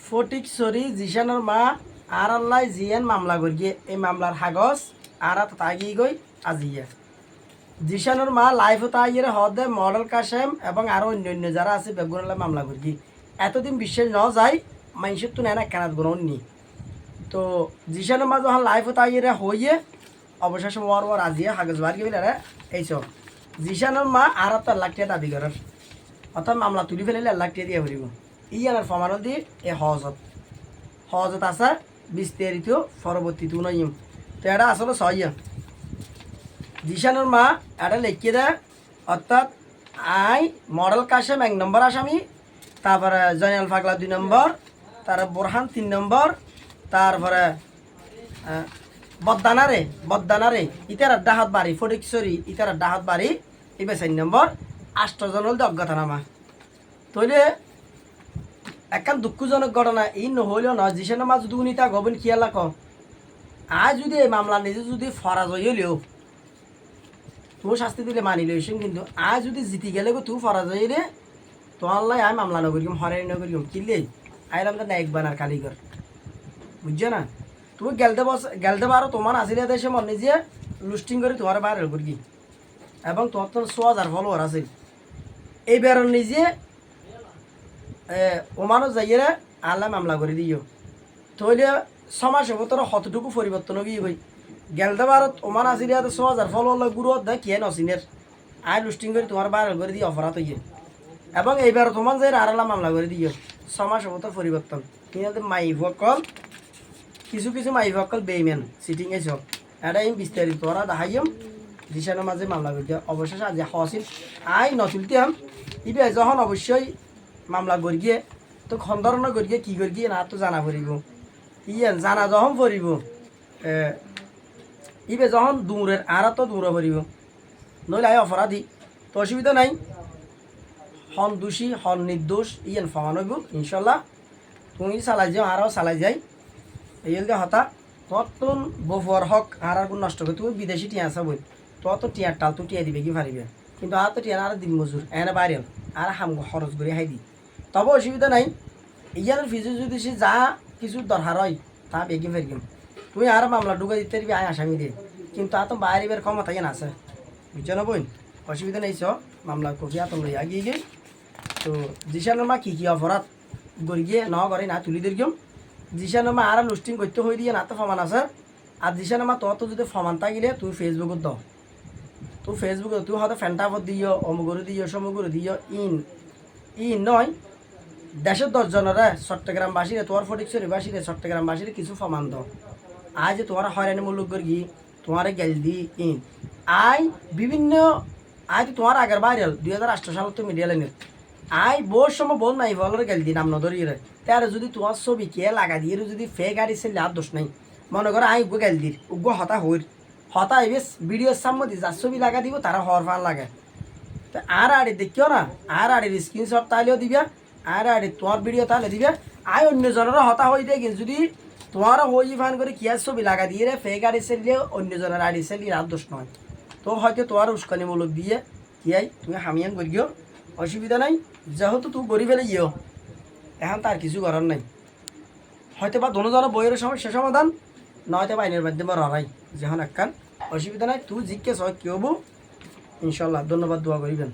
ফটিকছড়ি জিশানোর মা আর আল্লাহ জিয়ান মামলা করিয়ে এই মামলার কাগজ আর তাগিয়ে গই আজিয়া জিশানোর মা লাইফ তাইয়ের হদে মডেল কাশেম এবং আরও অন্য যারা আছে বেগুনাল্লাহ মামলা করি এতদিন বিশ্বাস ন যায় মানুষের তো নেনা কেনাত গুণ নি তো জিশানোর মা যখন লাইফ তাইয়ের হইয়ে অবশেষে ওর আজিয়া কাগজ বার গেলে এইসব জিশানোর মা আর 1 লাখ টাকা দাবি করার অর্থাৎ মামলা তুলি ফেলে 1 লাখ টাকা দিয়ে ভরিব ইয়ার ফমানল দিয়ে এই হজত আছে বিস্তারিত পরবর্তী তু নইম তো এটা আসলে সহিয়া জিশানোর মা এটা লিখিয়ে দেয় অর্থাৎ আই মডেল কাশেম 1 নম্বর আসামি তারপরে জয়নাল পাগলা 2 নম্বর তার বোরহান 3 নম্বর তারপরে বদ্দানারে ইতার ডাহাত বাড়ি ফটিকছড়ি ইতার ডাহাত বাড়ি এবার 4 নম্বর 8 জন হল অজ্ঞাতনামা তৈলে একখান দুঃখজনক ঘটনা এই নহলেও নয় জিশানোর মা যদি উনি তা গবেন খেয়ালা ক আজ যদি এই মামলা নিজে যদি ফরাজয় হলেও তুই শাস্তি দিলে মানি লইছেন কিন্তু আজ যদি জিতি গেলে গো তুই ফরাজয় রে তো আল্লাহ আয় মামলা নগরিম হরাই নগরিম কিনলে আইলাম তো নায়ক বানার কালিগর বুঝছো না তুমি গেলতে পারো তোমার আসিলে দেশে মনে যে লুস্টিং করে তোমার বাইরে করি এবং তোমার তো 100,000 ফলোয়ার আছে এই বেরোর নিজে ওমানও যাইয়ে আল্লাহ মামলা করে দিও তৈলে সমাজ হবো তোর কতটুকু পরিবর্তন গিয়ে গই গেলতে ভারত ওমান আসিলে 100,000 ফলোয়ার গুরু দেয় কে নসিনের আয় লুস্টিং করে তোমার বাইরে করে দিয়ে অপরাধ হইয়ে এবং এইবার তোমার যাই আর আল্লাহ মামলা করে দিও সমাজ হবো তোর পরিবর্তন কিন্তু মাই ভকল কিছু মাই ভকল বেইমেন সিটিং এই সব এটা এই বিস্তারিত ওরা দেখাইম জিশানোর মাঝে মামলা করে দিও অবশেষে আজ হসিল আই নতুলতাম ইবে যখন অবশ্যই মামলা করিয়ে তো খন্দরণ করিয়ে কী করিয়ে না তো জানা পড়িব জানা যখন পড়িব ইবে যখন দূরের আর তো দূরে পড়িব নইলে আই অপরাধী তো অসুবিধা নাই হন দোষী হন নির্দোষ ফমান হইব ইনশাল্লাহ তুমি চালাই যাও আরও চালাই যাই এই হতা ততন বফুয়ার হক আর কোন নষ্ট করে তুমি বিদেশি টিয়া আসা বই তত টিয়ার টাল তো টিয়া দিবে কি পারিবে কিন্তু আর তো টিয়া আর দিন মজুর এনে বাইরে আর হাম খরচ করে হাই দি তবে অসুবিধা নাই ইয়ার ফিজু যদি সে যা কিছু দরকার হয় তা বেগি ফেরগিম তুমি আর মামলা ঢুকে দিতে পারবি আয় আসামি দিয়ে কিন্তু আর তো বাইরে বের ক্ষমতা না আছে বুঝছো না বই অসুবিধা নেই মামলা কফি আত লই আগিয়ে গিয়ে তো জিশানোর মা কী অপরাধ গড়ি গিয়ে ন করে না তুলি দিরগম জিশানোর মা আর লুস্টিং করতে হয়ে দিয়ে না তো ফমান আছে আর জিশানোর মা তত যদি ফমান থাকিলে তুই ফেসবুকত দাও তুই ফেসবুকে তুই হয়তো ফ্যান্টাফত দিও অমুগুরু দিও সমুগুরু দিও ইন নয় দেশের 10 জনেরা চট্টগ্রামবাসীরে তোমার ফটিকছড়িবাসীরে চট্টগ্রামবাসীরে কিছু ফমান দাও আজ যে তোমার হয়রানিমূলক করি তোমার গেল দি ইন আই বিভিন্ন আজ তোমার আগের ভাইরাল 2008 সালত তো মিডিয়া লাইনের আই বহু সময় বল নাই বলার গেল দি নাম নদরি রে তার যদি তোমার ছবি কে লাগা দিয়ে যদি ফেক গাড়ি ছেলে আর দোষ নাই মনে করো আই উগ্র গেল দির উগ্র হতা এবেস ভিডিওর সামনে যার ছবি লাগা দিব তারা হওয়ার ফান লাগে তো আর আড়ি দেখিও না আর আড়ির স্ক্রিনশট তাহলেও দিবে আর আড়ি তোমার ভিডিও তাহলে দিবে আই অন্য জনেরও হতা হয়ে দেয় কিন্তু যদি তোমারও হই ফান করে কি আর ছবি লাগা দিয়ে রে ফেক গাড়ি ছেলে অন্য জনের আড়ি ছেলে আর দোষ নয় তো হয়তো তোমার উস্কানিমূলক দিয়ে কি আই তুমি হামিয়ান করিও অসুবিধা নাই যেহেতু তুই গরিব ফেলে গিয়েও এখন তার কিছু করার নাই হয়তো বা দোনোজনের বইয়ের সমস্যা সমাধান নয়তো বা আইনের মাধ্যমে লড়াই যখন একখান অসুবিধা নাই তুই জিজ্ঞেস হয় কি হবো ইনশাল্লাহ ধন্যবাদ দোয়া করিবেন।